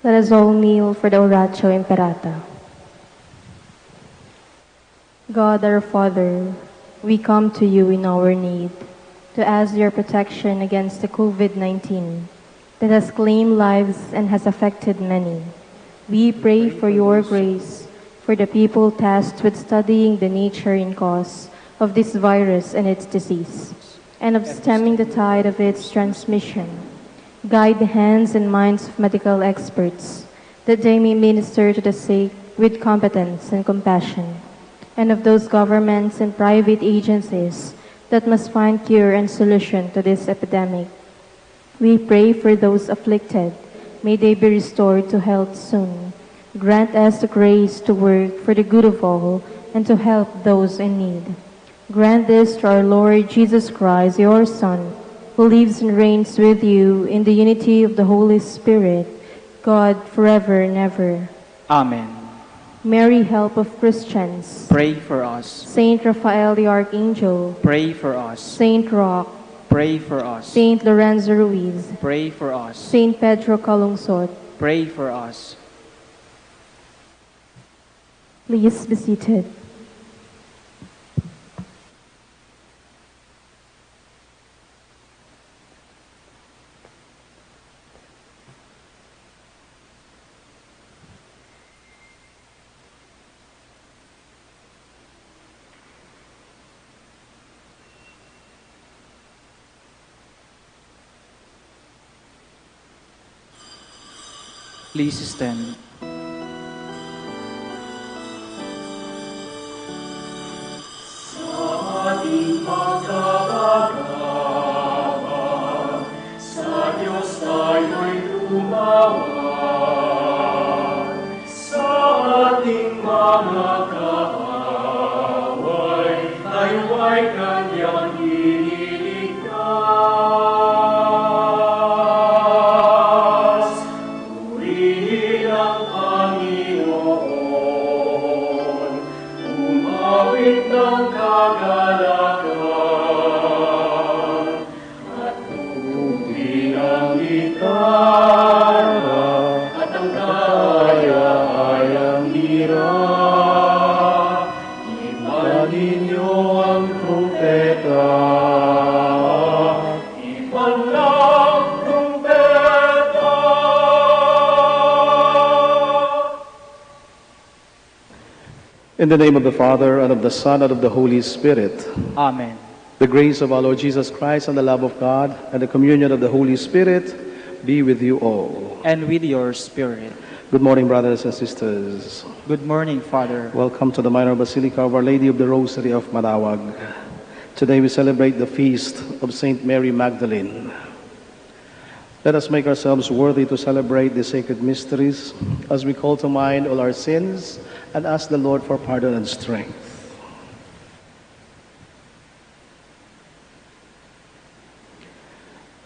Let us all kneel for the Oratio Imperata. God our Father, we come to you in our need to ask your protection against the COVID-19 that has claimed lives and has affected many. We pray for your grace for the people tasked with studying the nature and cause of this virus and its disease, and of stemming the tide of its transmission. Guide the hands and minds of medical experts, that they may minister to the sick with competence and compassion, and of those governments and private agencies that must find cure and solution to this epidemic. We pray for those afflicted. May they be restored to health soon. Grant us the grace to work for the good of all and to help those in need. Grant this to our Lord Jesus Christ, your Son, who lives and reigns with you in the unity of the Holy Spirit, God, forever and ever. Amen. Mary, help of Christians. Pray for us. Saint Raphael the Archangel. Pray for us. Saint Roch. Pray for us. Saint Lorenzo Ruiz. Pray for us. Saint Pedro Calungsod. Pray for us. Please be seated. Please stand. In the name of the Father, and of the Son, and of the Holy Spirit. Amen. The grace of our Lord Jesus Christ, and the love of God, and the communion of the Holy Spirit be with you all. And with your spirit. Good morning, brothers and sisters. Good morning, Father. Welcome to the Minor Basilica of Our Lady of the Rosary of Manaoag. Today we celebrate the feast of Saint Mary Magdalene. Let us make ourselves worthy to celebrate the sacred mysteries as we call to mind all our sins and ask the Lord for pardon and strength.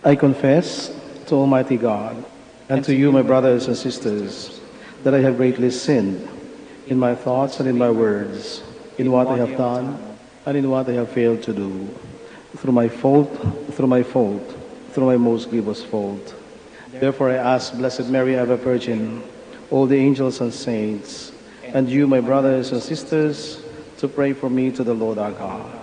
I confess to Almighty God and to you, my brothers and sisters, that I have greatly sinned in my thoughts and in my words, in what I have done and in what I have failed to do, through my fault, through my most grievous fault. Therefore I ask Blessed Mary, ever Virgin, all the angels and saints, and you, my brothers and sisters, to pray for me to the Lord our God.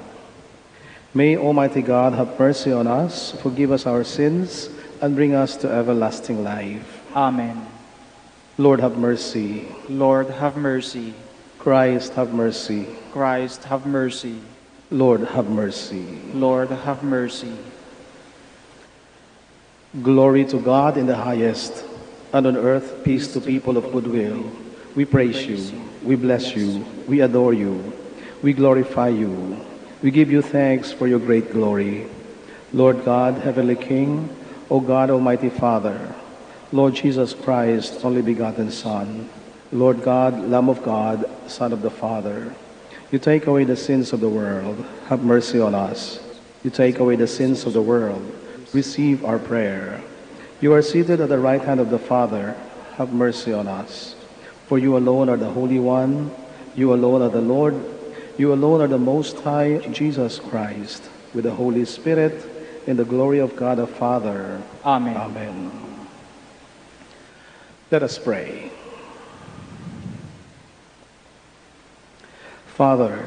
May Almighty God have mercy on us, forgive us our sins, and bring us to everlasting life. Amen. Lord, have mercy. Lord, have mercy. Christ, have mercy. Christ, have mercy. Lord, have mercy. Lord, have mercy. Glory to God in the highest, and on earth peace to people of good will. We praise you, we bless you, we adore you, we glorify you. We give you thanks for your great glory. Lord God, Heavenly King, O God, Almighty Father, Lord Jesus Christ, only begotten Son, Lord God, Lamb of God, Son of the Father, you take away the sins of the world. Have mercy on us. You take away the sins of the world. Receive our prayer. You are seated at the right hand of the Father. Have mercy on us. For you alone are the Holy One. You alone are the Lord. You alone are the Most High, Jesus Christ, with the Holy Spirit, in the glory of God the Father. Amen. Amen. Let us pray. Father,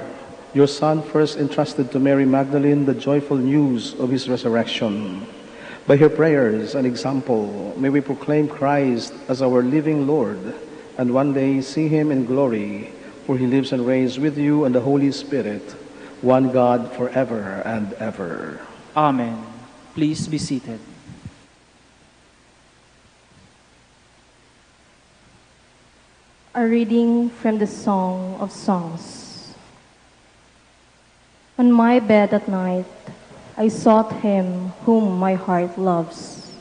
your Son first entrusted to Mary Magdalene the joyful news of his resurrection. By her prayers and example, may we proclaim Christ as our living Lord, and one day see him in glory, for he lives and reigns with you and the Holy Spirit, one God forever and ever. Amen. Please be seated. A reading from the Song of Songs. On my bed at night, I sought him whom my heart loves.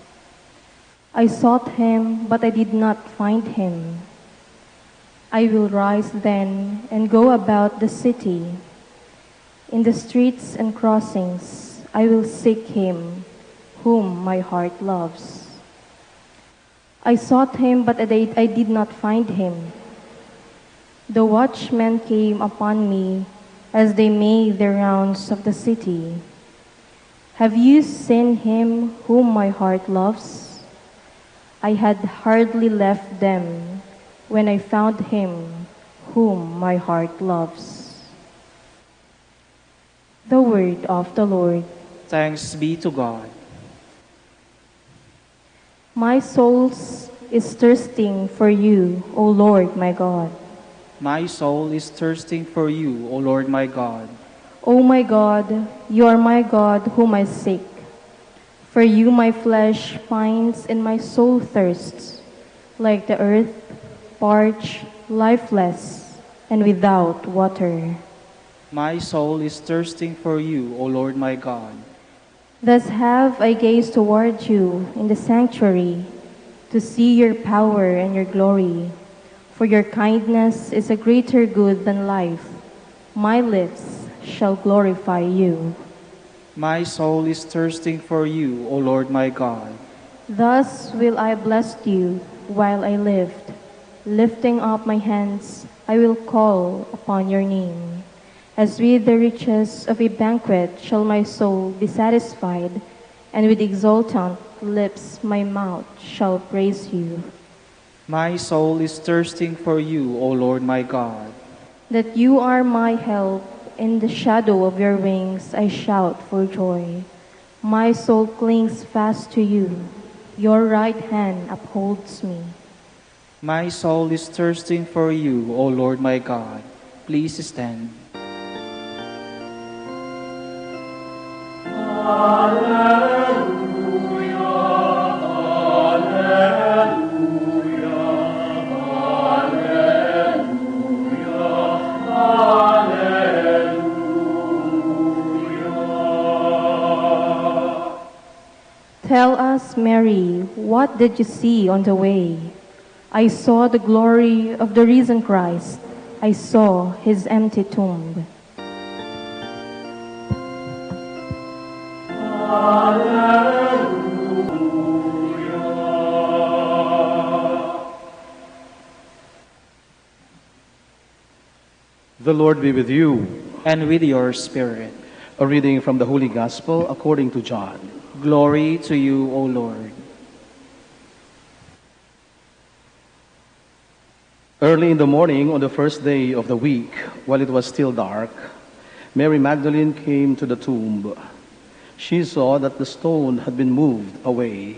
I sought him, but I did not find him. I will rise then and go about the city. In the streets and crossings, I will seek him whom my heart loves. I sought him, but I did not find him. The watchmen came upon me as they made the rounds of the city. Have you seen him whom my heart loves? I had hardly left them when I found him whom my heart loves. The word of the Lord. Thanks be to God. My soul is thirsting for you, O Lord my God. My soul is thirsting for you, O Lord my God. O my God, you are my God whom I seek. For you my flesh pines and my soul thirsts, like the earth, parched, lifeless, and without water. My soul is thirsting for you, O Lord my God. Thus have I gazed toward you in the sanctuary, to see your power and your glory. For your kindness is a greater good than life. My lips shall glorify you. My soul is thirsting for you, O Lord my God. Thus will I bless you while I lived. Lifting up my hands, I will call upon your name. As with the riches of a banquet shall my soul be satisfied, and with exultant lips my mouth shall praise you. My soul is thirsting for you, O Lord my God. That you are my help, in the shadow of your wings I shout for joy. My soul clings fast to you, your right hand upholds me. My soul is thirsting for you, O Lord my God. Please stand. Tell us, Mary, what did you see on the way? I saw the glory of the risen Christ. I saw his empty tomb. The Lord be with you. And with your spirit. A reading from the Holy Gospel according to John. Glory to you, O Lord. Early in the morning on the first day of the week, while it was still dark, Mary Magdalene came to the tomb. She saw that the stone had been moved away.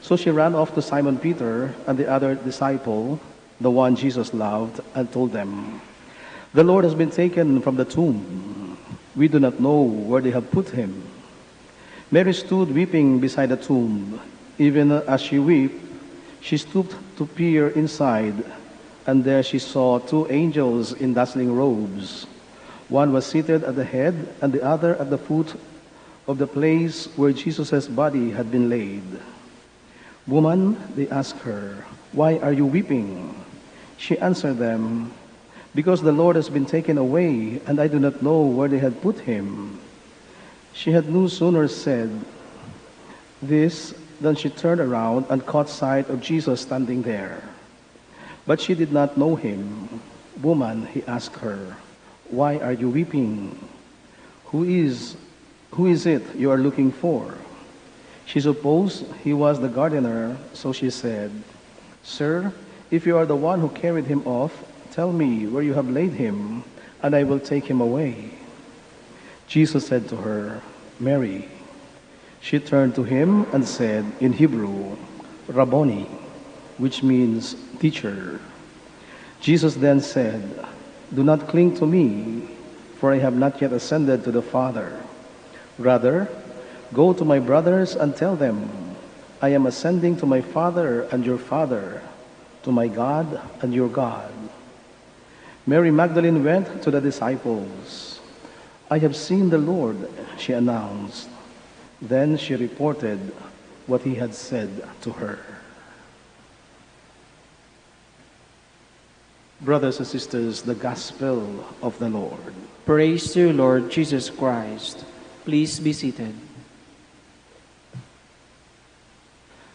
So she ran off to Simon Peter and the other disciple, the one Jesus loved, and told them, "The Lord has been taken from the tomb. We do not know where they have put him." Mary stood weeping beside the tomb. Even as she wept, she stooped to peer inside, and there she saw two angels in dazzling robes. One was seated at the head, and the other at the foot of the place where Jesus' body had been laid. "Woman," they asked her, "why are you weeping?" She answered them, "Because the Lord has been taken away, and I do not know where they had put him." She had no sooner said this than she turned around and caught sight of Jesus standing there. But she did not know him. "Woman," he asked her, "why are you weeping? Who is it you are looking for?" She supposed he was the gardener, so she said, Sir, if you are the one who carried him off, tell me where you have laid him, and I will take him away." Jesus said to her, "Mary." She turned to him and said in Hebrew, "Rabboni," which means teacher. Jesus then said, "Do not cling to me, for I have not yet ascended to the Father. Rather, go to my brothers and tell them, I am ascending to my Father and your Father, to my God and your God." Mary Magdalene went to the disciples. "I have seen the Lord," she announced. Then she reported what he had said to her. Brothers and sisters, the Gospel of the Lord. Praise to you, Lord Jesus Christ. Please be seated.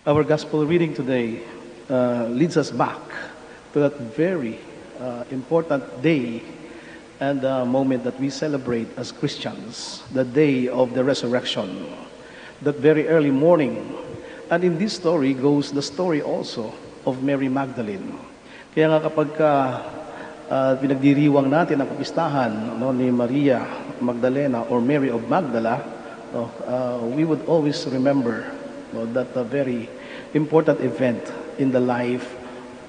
Our Gospel reading today leads us back to that very important day and moment that we celebrate as Christians, the day of the resurrection, that very early morning. And in this story goes the story also of Mary Magdalene. Kaya nga kapag pinagdiriwang natin ang kapistahan ni Maria Magdalena or Mary of Magdala, we would always remember that a very important event in the life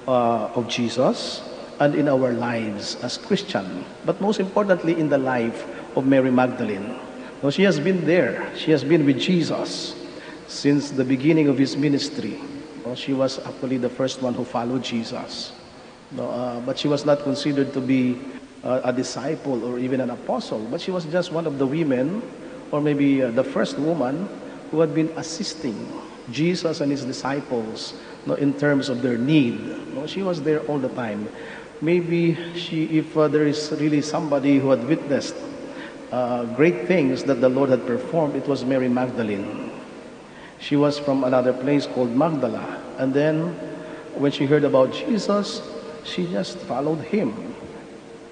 of Jesus and in our lives as Christian, but most importantly in the life of Mary Magdalene. She has been there. She has been with Jesus since the beginning of his ministry. She was actually the first one who followed Jesus. But she was not considered to be a disciple or even an apostle, but she was just one of the women, or maybe the first woman who had been assisting Jesus and his disciples in terms of their need. She was there all the time. Maybe if there is really somebody who had witnessed great things that the Lord had performed, it was Mary Magdalene. She was from another place called Magdala, and then when she heard about Jesus, she just followed him.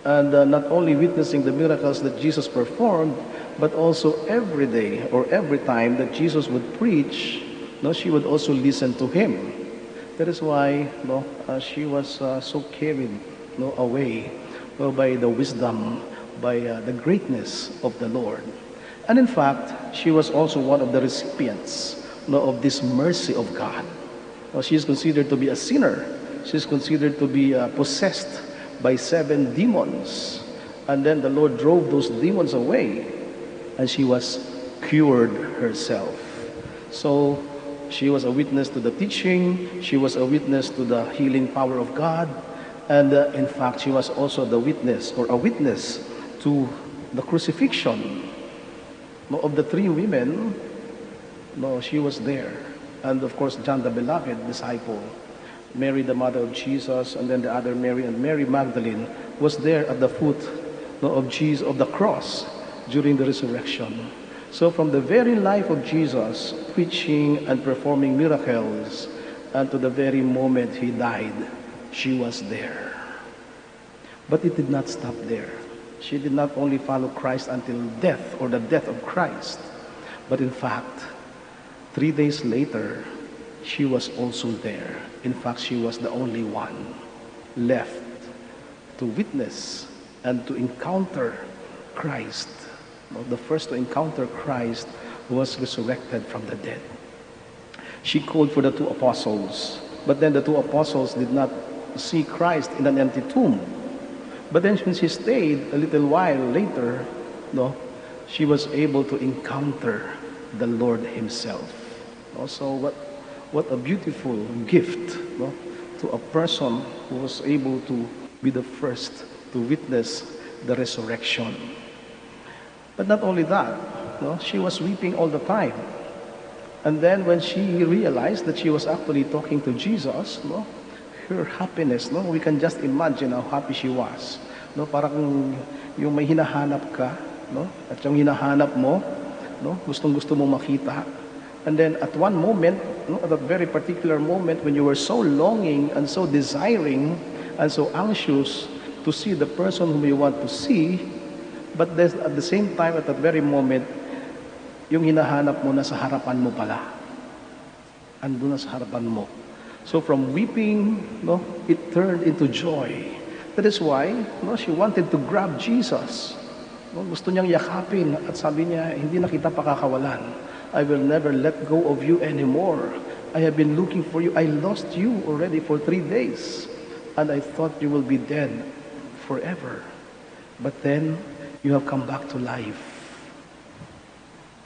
And not only witnessing the miracles that Jesus performed, but also every day or every time that Jesus would preach, she would also listen to him. That is why she was so carried away by the wisdom, by the greatness of the Lord. And in fact, she was also one of the recipients of this mercy of God. She is considered to be a sinner. She is considered to be possessed by 7 demons. And then the Lord drove those demons away, and she was cured herself. So she was a witness to the teaching. She was a witness to the healing power of God. And in fact, she was also the witness or a witness to the crucifixion of the 3 women. She was there. And of course, John the beloved disciple, Mary the mother of Jesus, and then the other Mary, and Mary Magdalene was there at the foot of Jesus, of the cross during the resurrection. So from the very life of Jesus, preaching and performing miracles, and to the very moment he died, she was there. But it did not stop there. She did not only follow Christ until death or the death of Christ, but in fact, 3 days later, she was also there. In fact, she was the only one left to witness and to encounter Christ. The first to encounter Christ who was resurrected from the dead. She called for the 2 apostles, but then the 2 apostles did not see Christ in an empty tomb. But then when she stayed a little while later, she was able to encounter the Lord himself. Also, what a beautiful gift to a person who was able to be the first to witness the resurrection. But not only that, she was weeping all the time. And then when she realized that she was actually talking to Jesus, her happiness, we can just imagine how happy she was. Parang yung may hinahanap ka, at yung hinahanap mo, gustong-gusto mo makita. And then at one moment, at a very particular moment when you were so longing and so desiring and so anxious to see the person whom you want to see, but at the same time, at that very moment, yung hinahanap mo nasa harapan mo pala. Andun na sa harapan mo. So from weeping, no, it turned into joy. That is why, no, she wanted to grab Jesus. No, gusto niyang yakapin at sabi niya, hindi na kita pakakawalan. I will never let go of you anymore. I have been looking for you. I lost you already for 3 days. And I thought you will be dead forever. But then, you have come back to life.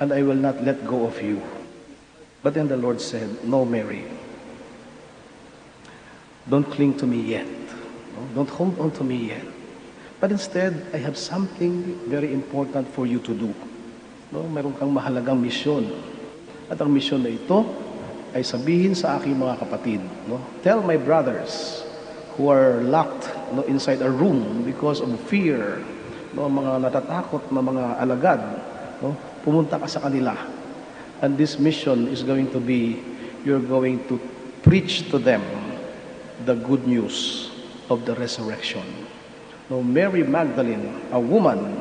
And I will not let go of you. But then the Lord said, no, Mary. Don't cling to me yet. No? Don't hold on to me yet. But instead, I have something very important for you to do. No? Meron kang mahalagang misyon. At ang misyon na ito ay sabihin sa aking mga kapatid. No? Tell my brothers who are locked, no, inside a room because of fear, no, mga natatakot na mga alagad, no? Pumunta ka sa kanila. And this mission is going to be, you're going to preach to them the good news of the resurrection. Now, Mary Magdalene, a woman,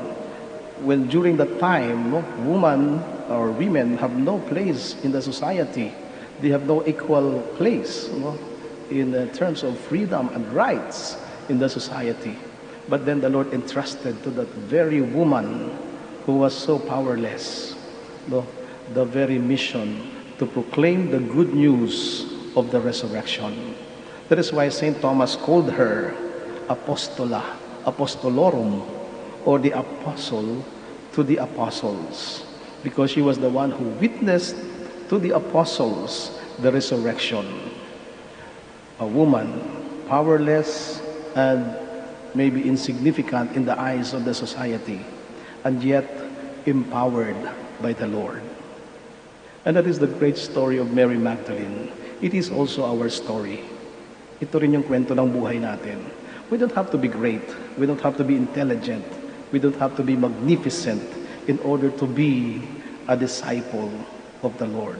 when during that time, no, woman or women have no place in the society. They have no equal place, no, in terms of freedom and rights in the society. But then the Lord entrusted to that very woman who was so powerless, no, the very mission to proclaim the good news of the resurrection. That is why St. Thomas called her Apostola, Apostolorum, or the apostle to the apostles, because she was the one who witnessed to the apostles the resurrection. A woman, powerless and maybe insignificant in the eyes of the society, and yet empowered by the Lord. And that is the great story of Mary Magdalene. It is also our story. Ito rin yung kwento ng buhay natin. We don't have to be great. We don't have to be intelligent. We don't have to be magnificent in order to be a disciple of the Lord.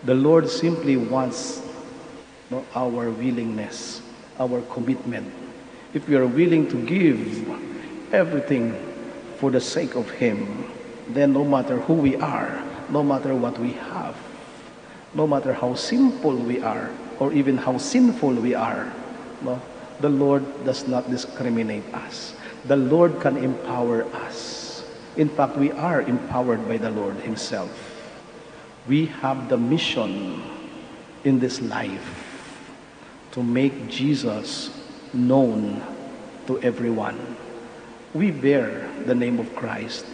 The Lord simply wants, no, our willingness, our commitment. If we are willing to give everything for the sake of Him, then no matter who we are, no matter what we have, no matter how simple we are, or even how sinful we are, no, the Lord does not discriminate us. The Lord can empower us. In fact, we are empowered by the Lord Himself. We have the mission in this life to make Jesus known to everyone. We bear the name of Christ.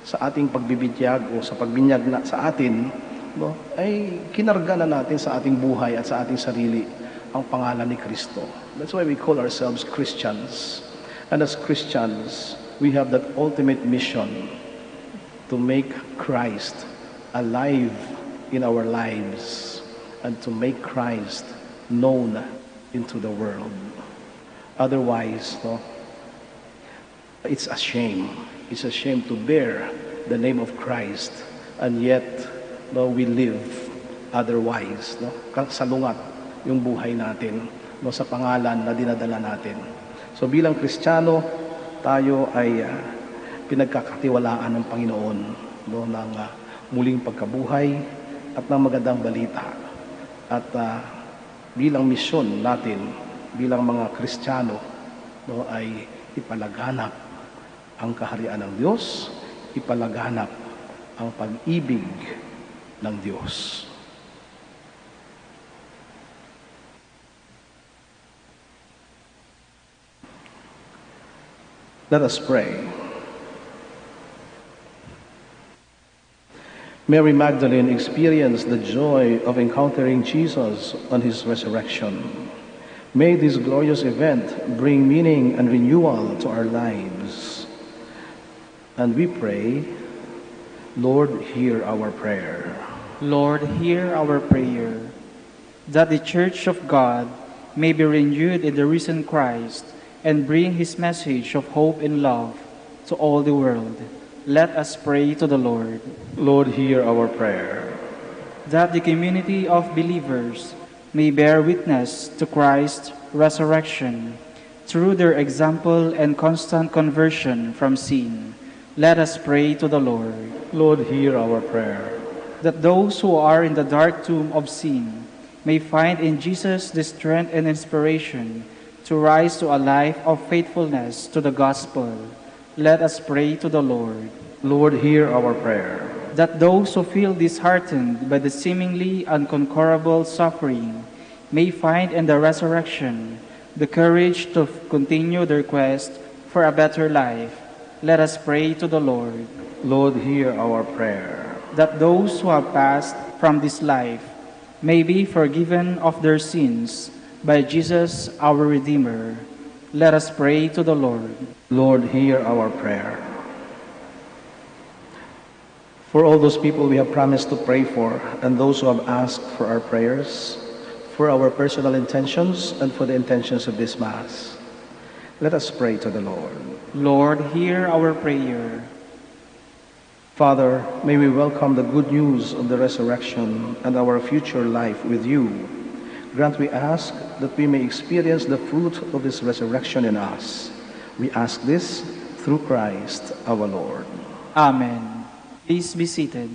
Sa ating pagbibigyan o sa pagbinyag na sa atin, no, ay kinarga na natin sa ating buhay at sa ating sarili ang pangalan ni Kristo. That's why we call ourselves Christians. And as Christians, we have that ultimate mission to make Christ alive in our lives and to make Christ known into the world. Otherwise, no, it's a shame. It's a shame to bear the name of Christ and yet, no, we live otherwise, no? Salungat yung buhay natin, no, sa pangalan na dinadala natin. So bilang Kristiyano, tayo ay pinagkakatiwalaan ng Panginoon, no, ng muling pagkabuhay at ng magandang balita. At bilang misyon natin, bilang mga Kristiyano, no, ay ipalaganap ang kaharian ng Diyos, ipalaganap ang pag-ibig ng Diyos. Let us pray. Mary Magdalene experienced the joy of encountering Jesus on His resurrection. May this glorious event bring meaning and renewal to our lives. And we pray, Lord, hear our prayer. Lord, hear our prayer, that the Church of God may be renewed in the risen Christ and bring His message of hope and love to all the world. Let us pray to the Lord. Lord, hear our prayer. That the community of believers may bear witness to Christ's resurrection through their example and constant conversion from sin. Let us pray to the Lord. Lord, hear our prayer. That those who are in the dark tomb of sin may find in Jesus the strength and inspiration to rise to a life of faithfulness to the gospel. Let us pray to the Lord. Lord, hear our prayer. That those who feel disheartened by the seemingly unconquerable suffering may find in the resurrection the courage to continue their quest for a better life. Let us pray to the Lord. Lord, hear our prayer. That those who have passed from this life may be forgiven of their sins by Jesus our Redeemer. Let us pray to the Lord. Lord, hear our prayer. For all those people we have promised to pray for, and those who have asked for our prayers, for our personal intentions, and for the intentions of this Mass, let us pray to the Lord. Lord, hear our prayer. Father, may we welcome the good news of the resurrection and our future life with you. Grant, we ask, that we may experience the fruit of this resurrection in us. We ask this through Christ our Lord. Amen. Please be seated.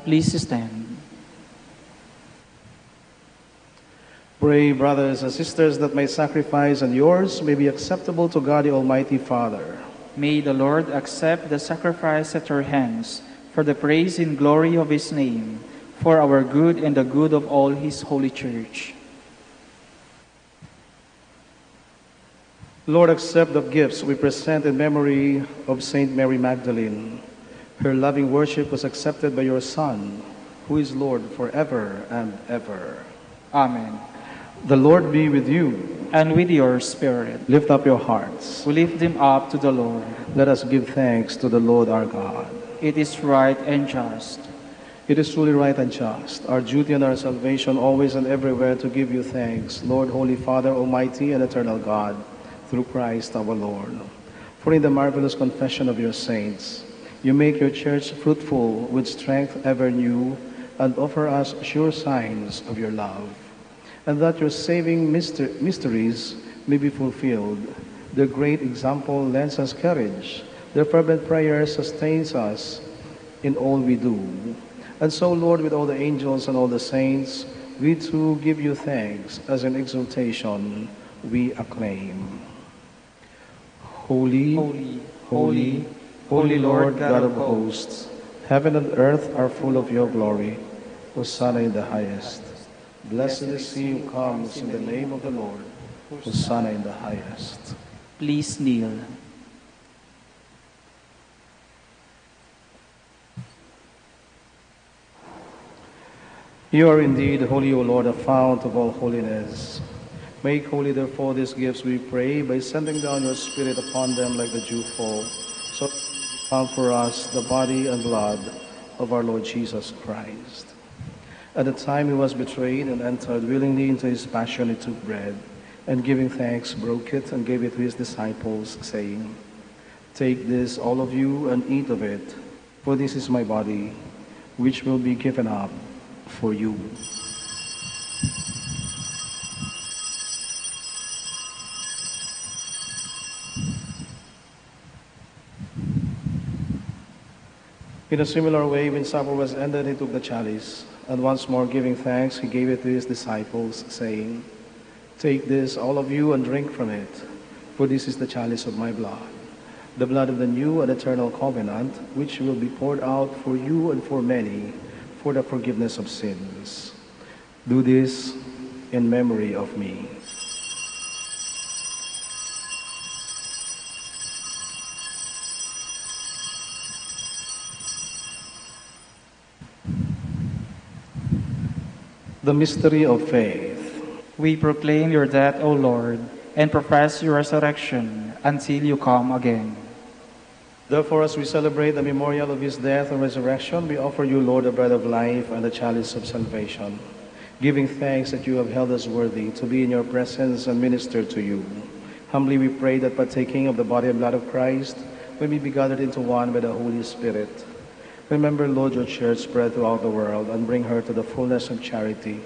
Please stand. Pray, brothers and sisters, that my sacrifice and yours may be acceptable to God the Almighty Father. May the Lord accept the sacrifice at your hands for the praise and glory of his name, for our good and the good of all his holy church. Lord, accept the gifts we present in memory of Saint Mary Magdalene. Her loving worship was accepted by your Son, who is Lord forever and ever. Amen. The Lord be with you. And with your spirit. Lift up your hearts. We lift them up to the Lord. Let us give thanks to the Lord our God. It is right and just. It is truly right and just, our duty and our salvation, always and everywhere to give you thanks, Lord, Holy Father, Almighty and eternal God, through Christ our Lord. For in the marvelous confession of your saints, you make your church fruitful with strength ever new, and offer us sure signs of your love, and that your saving mysteries may be fulfilled. Their great example lends us courage. Their fervent prayer sustains us in all we do. And so, Lord, with all the angels and all the saints, we too give you thanks as an exaltation we acclaim. Holy, Holy, holy, holy Lord God of hosts, heaven and earth are full of your glory. Hosanna in the highest. Blessed is he who comes in the name of the Lord. Hosanna in the highest. Please kneel. You are indeed holy, O Lord, the fount of all holiness. Make holy, therefore, these gifts, we pray, by sending down your Spirit upon them like the dewfall, so that they become for us the body and blood of our Lord Jesus Christ. At the time he was betrayed and entered willingly into his passion, he took bread, and giving thanks, broke it and gave it to his disciples, saying, "Take this, all of you, and eat of it, for this is my body, which will be given up for you. In a similar way, when supper was ended, he took the chalice, and once more giving thanks, he gave it to his disciples, saying, "Take this, all of you, and drink from it, for this is the chalice of my blood, the blood of the new and eternal covenant, which will be poured out for you and for many for the forgiveness of sins. Do this in memory of me." The mystery of faith. We proclaim your death, O Lord, and profess your resurrection until you come again. Therefore, as we celebrate the memorial of his death and resurrection, we offer you, Lord, the bread of life and the chalice of salvation, giving thanks that you have held us worthy to be in your presence and minister to you. Humbly we pray that partaking of the body and blood of Christ, we may be gathered into one by the Holy Spirit. Remember, Lord, your church spread throughout the world and bring her to the fullness of charity,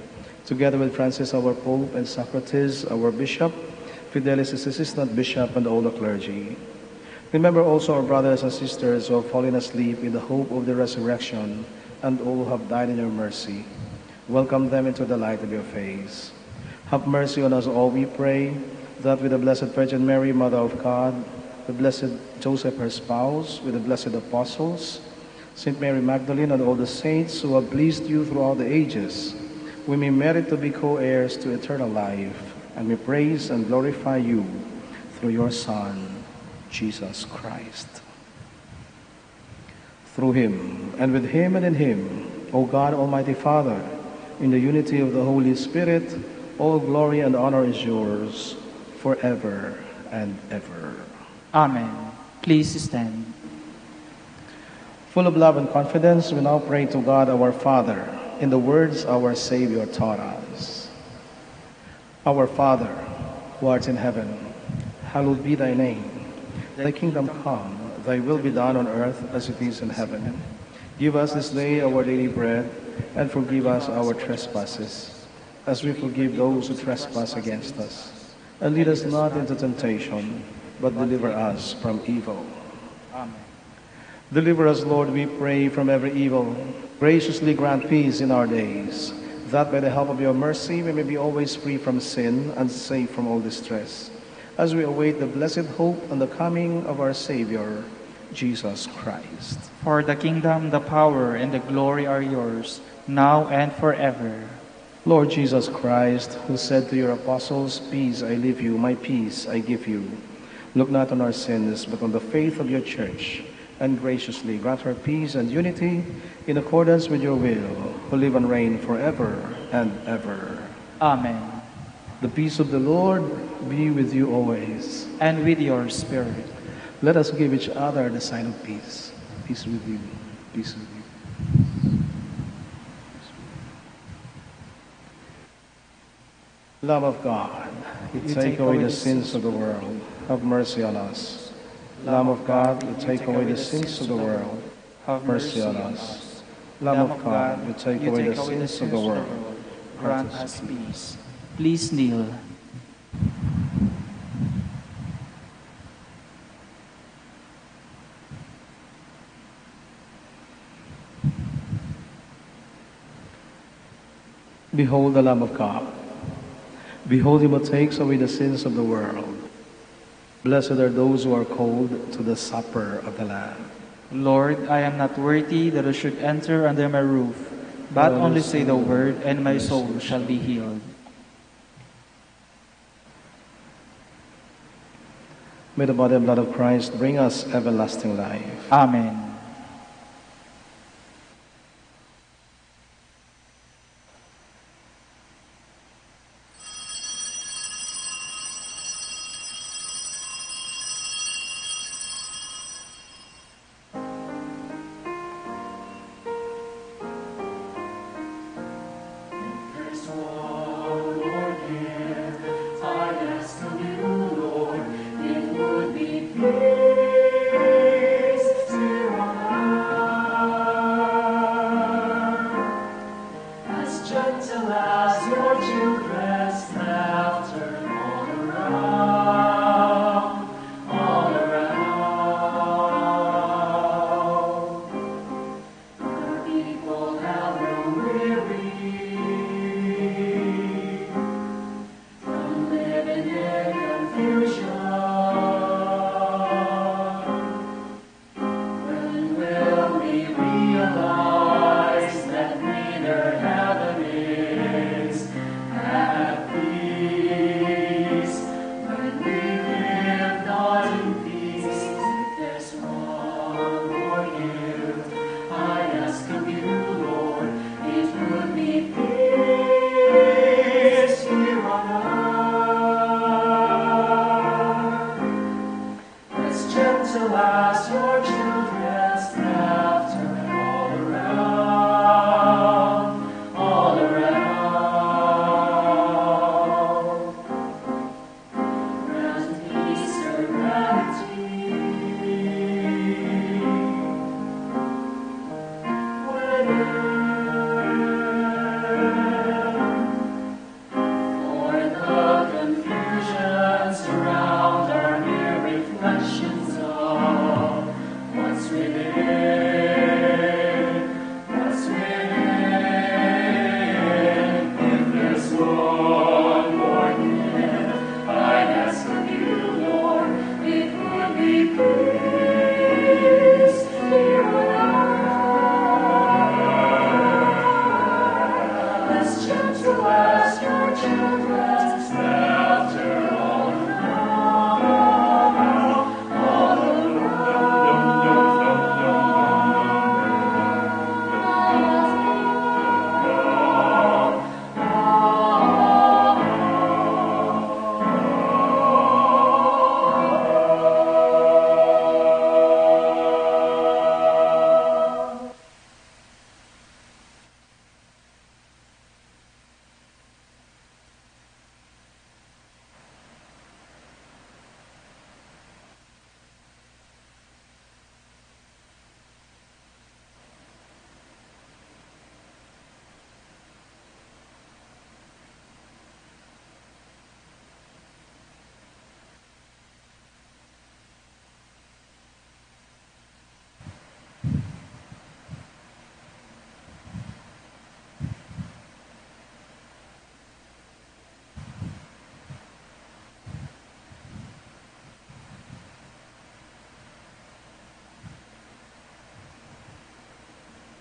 together with Francis, our Pope, and Socrates, our Bishop, Fidelis, his assistant bishop, and all the clergy. Remember also our brothers and sisters who have fallen asleep in the hope of the resurrection, and all who have died in your mercy. Welcome them into the light of your face. Have mercy on us all, we pray, that with the Blessed Virgin Mary, Mother of God, the Blessed Joseph, her spouse, with the blessed apostles, Saint Mary Magdalene, and all the saints who have pleased you throughout the ages, we may merit to be co-heirs to eternal life, and we praise and glorify you through your Son, Jesus Christ. Through him, and with him, and in him, O God, Almighty Father, in the unity of the Holy Spirit, all glory and honor is yours forever and ever. Amen. Please stand. Full of love and confidence, we now pray to God our Father in the words our Savior taught us. Our Father, who art in heaven, hallowed be thy name. Thy kingdom come, thy will be done on earth as it is in heaven. Give us this day our daily bread, and forgive us our trespasses, as we forgive those who trespass against us. And lead us not into temptation, but deliver us from evil. Amen. Deliver us, Lord, we pray, from every evil. Graciously grant peace in our days, that by the help of your mercy we may be always free from sin and safe from all distress, as we await the blessed hope and the coming of our Savior, Jesus Christ. For the kingdom, the power, and the glory are yours, now and forever. Lord Jesus Christ, who said to your apostles, "Peace I leave you, my peace I give you," look not on our sins, but on the faith of your church, and graciously grant her peace and unity in accordance with your will, who live and reign forever and ever. Amen. The peace of the Lord be with you always. And with your spirit. Let us give each other the sign of peace. Peace with you. Peace with you. Lamb of God, you take away the sins of the world. Have mercy on us. Lamb of God, you take away the sins of the world. Have mercy on us. Lamb of God, you take away the sins of the world. Grant us peace. Please kneel. Behold the Lamb of God. Behold him who takes away the sins of the world. Blessed are those who are called to the supper of the Lamb. Lord, I am not worthy that you should enter under my roof, but only say the word, and my soul shall be healed. May the body and blood of Christ bring us everlasting life. Amen. It would be peace,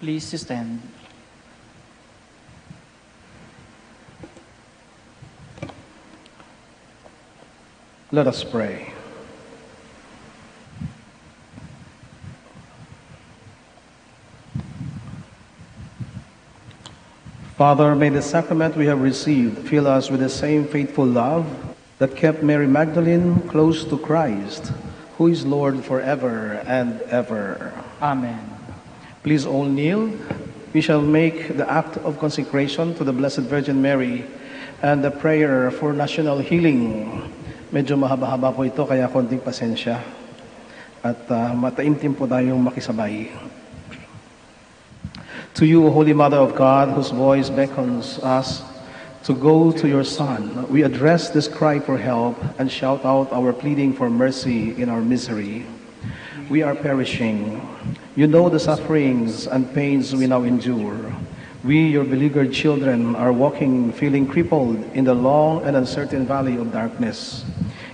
Please stand. Let us pray. Father, may the sacrament we have received fill us with the same faithful love that kept Mary Magdalene close to Christ, who is Lord forever and ever. Amen. Please all kneel. We shall make the act of consecration to the Blessed Virgin Mary and the prayer for national healing. Medyo mahaba-haba po ito, kaya konting pasensya. At mataimtim po tayong makisabay. To you, Holy Mother of God, whose voice beckons us to go to your Son, we address this cry for help and shout out our pleading for mercy in our misery. We are perishing. You know the sufferings and pains we now endure. We, your beleaguered children, are walking, feeling crippled in the long and uncertain valley of darkness.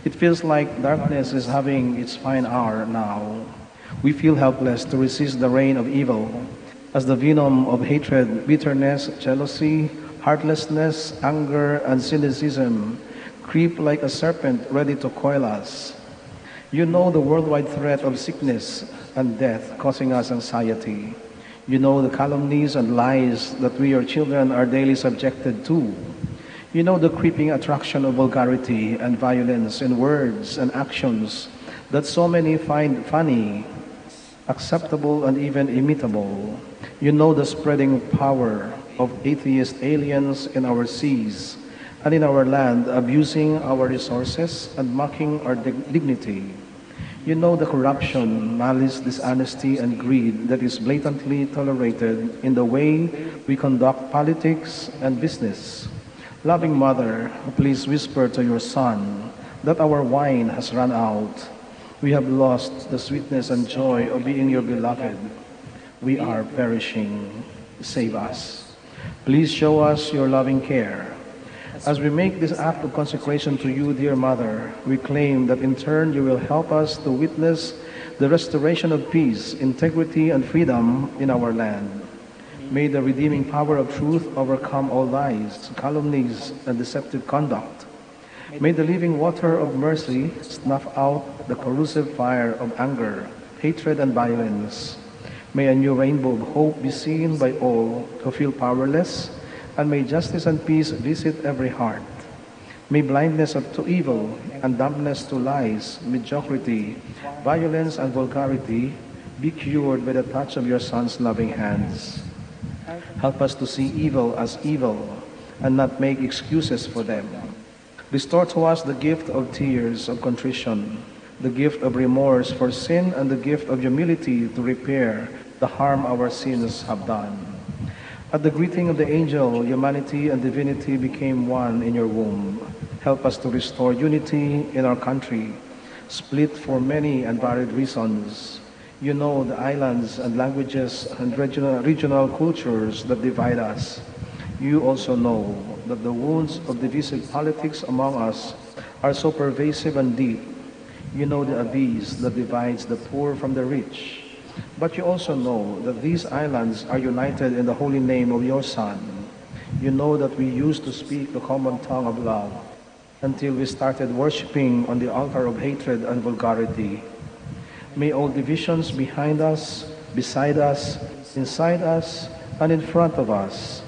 It feels like darkness is having its fine hour now. We feel helpless to resist the reign of evil, as the venom of hatred, bitterness, jealousy, heartlessness, anger, and cynicism creep like a serpent ready to coil us. You know the worldwide threat of sickness and death causing us anxiety. You know the calumnies and lies that we, your children, are daily subjected to. You know the creeping attraction of vulgarity and violence in words and actions that so many find funny, acceptable, and even imitable. You know the spreading power of atheist aliens in our seas and in our land, abusing our resources and mocking our dignity. You know the corruption, malice, dishonesty, and greed that is blatantly tolerated in the way we conduct politics and business. Loving Mother, please whisper to your Son that our wine has run out. We have lost the sweetness and joy of being your beloved. We are perishing. Save us. Please show us your loving care. As we make this act of consecration to you, dear Mother, we claim that in turn you will help us to witness the restoration of peace, integrity, and freedom in our land. May the redeeming power of truth overcome all lies, calumnies, and deceptive conduct. May the living water of mercy snuff out the corrosive fire of anger, hatred, and violence. May a new rainbow of hope be seen by all who feel powerless, and may justice and peace visit every heart. May blindness to evil and dumbness to lies, mediocrity, violence, and vulgarity be cured by the touch of your Son's loving hands. Help us to see evil as evil and not make excuses for them. Restore to us the gift of tears of contrition, the gift of remorse for sin, and the gift of humility to repair the harm our sins have done. At the greeting of the angel, humanity and divinity became one in your womb. Help us to restore unity in our country, split for many and varied reasons. You know the islands and languages and regional cultures that divide us. You also know that the wounds of divisive politics among us are so pervasive and deep. You know the abyss that divides the poor from the rich. But you also know that these islands are united in the holy name of your Son. You know that we used to speak the common tongue of love until we started worshiping on the altar of hatred and vulgarity. May all divisions behind us, beside us, inside us, and in front of us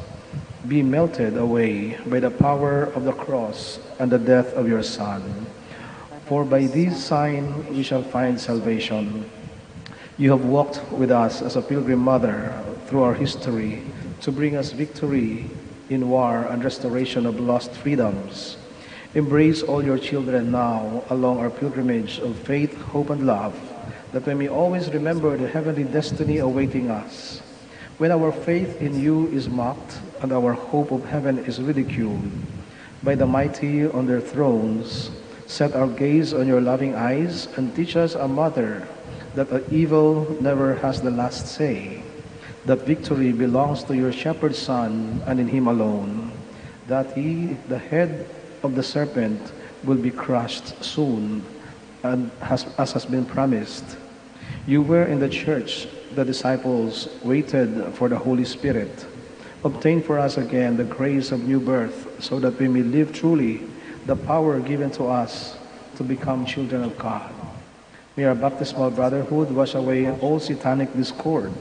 be melted away by the power of the cross and the death of your Son. For by this sign we shall find salvation. You have walked with us as a pilgrim mother through our history to bring us victory in war and restoration of lost freedoms. Embrace all your children now along our pilgrimage of faith, hope, and love, that we may always remember the heavenly destiny awaiting us. When our faith in you is mocked and our hope of heaven is ridiculed by the mighty on their thrones, set our gaze on your loving eyes and teach us, a mother, that evil never has the last say, that victory belongs to your shepherd son and in him alone, that he, the head of the serpent, will be crushed soon, and as has been promised. You were in the church, the disciples waited for the Holy Spirit. Obtain for us again the grace of new birth, so that we may live truly the power given to us to become children of God. May our baptismal brotherhood wash away all satanic discord.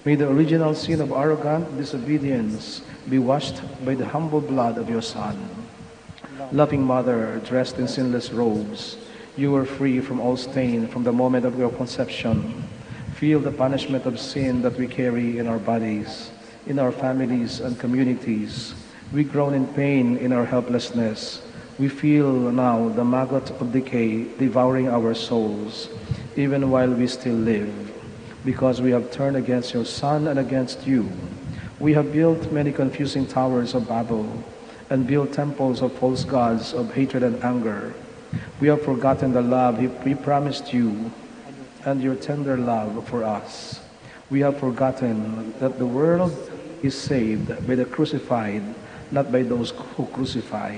May the original sin of arrogant disobedience be washed by the humble blood of your Son. Loving Mother, dressed in sinless robes, you were free from all stain from the moment of your conception. Feel the punishment of sin that we carry in our bodies, in our families and communities. We groan in pain in our helplessness. We feel now the maggot of decay devouring our souls, even while we still live, because we have turned against your Son and against you. We have built many confusing towers of Babel and built temples of false gods of hatred and anger. We have forgotten the love we promised you and your tender love for us. We have forgotten that the world is saved by the crucified, not by those who crucify.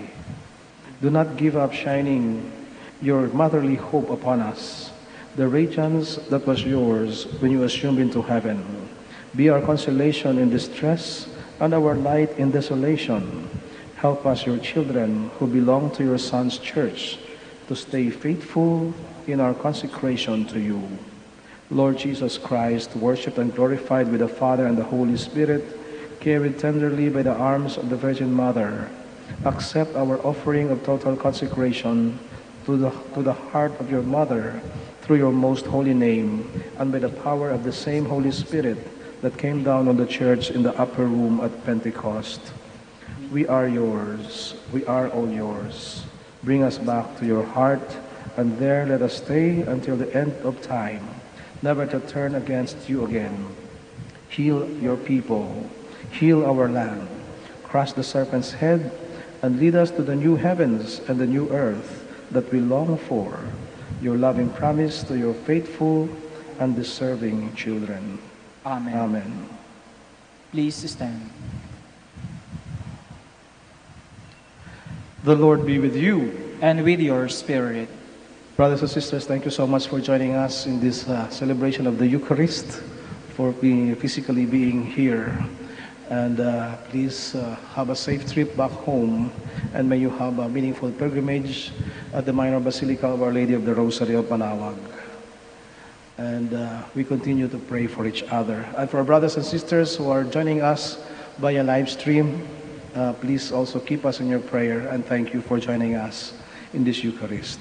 Do not give up shining your motherly hope upon us, the radiance that was yours when you assumed into heaven. Be our consolation in distress and our light in desolation. Help us, your children, who belong to your Son's church, to stay faithful in our consecration to you. Lord Jesus Christ, worshipped and glorified with the Father and the Holy Spirit, carried tenderly by the arms of the Virgin Mother, accept our offering of total consecration to the heart of your Mother through your most holy name, and by the power of the same Holy Spirit that came down on the church in the upper room at Pentecost. We are yours. We are all yours. Bring us back to your heart, and there let us stay until the end of time, never to turn against you again. Heal your people. Heal our land. Crush the serpent's head, and lead us to the new heavens and the new earth that we long for, your loving promise to your faithful and deserving children. Amen. Amen. Please stand. The Lord be with you. And with your spirit. Brothers and sisters, thank you so much for joining us in this celebration of the Eucharist, for physically being here. And please have a safe trip back home, and may you have a meaningful pilgrimage at the Minor Basilica of Our Lady of the Rosary of Manaoag. And we continue to pray for each other. And for our brothers and sisters who are joining us via live stream, please also keep us in your prayer, and thank you for joining us in this Eucharist.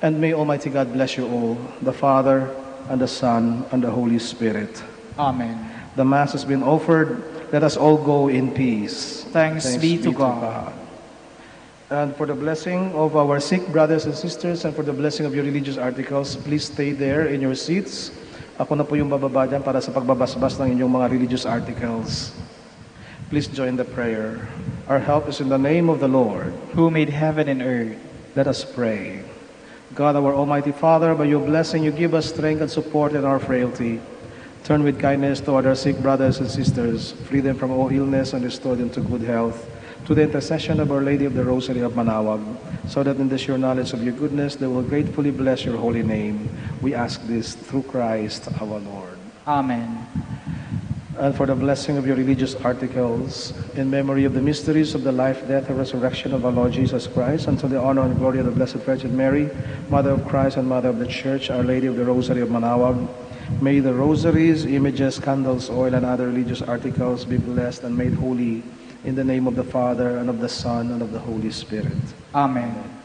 And may Almighty God bless you all, the Father, and the Son, and the Holy Spirit. Amen. The Mass has been offered. Let us all go in peace. Thanks be to God. And for the blessing of our sick brothers and sisters, and for the blessing of your religious articles, please stay there in your seats. Ako na po yung bababa dyan para sa pagbabasbas ng inyong mga religious articles. Please join the prayer. Our help is in the name of the Lord, who made heaven and earth. Let us pray. God, our Almighty Father, by your blessing you give us strength and support in our frailty. Turn with kindness toward our sick brothers and sisters, free them from all illness and restore them to good health, to the intercession of Our Lady of the Rosary of Manaoag, so that in the sure knowledge of your goodness they will gratefully bless your holy name. We ask this through Christ our Lord. Amen. and for the blessing of your religious articles, in memory of the mysteries of the life, death, and resurrection of our Lord Jesus Christ, unto the honor and glory of the Blessed Virgin Mary, Mother of Christ and Mother of the Church, Our Lady of the Rosary of Manaoag. May the rosaries, images, candles, oil, and other religious articles be blessed and made holy in the name of the Father, and of the Son, and of the Holy Spirit. Amen.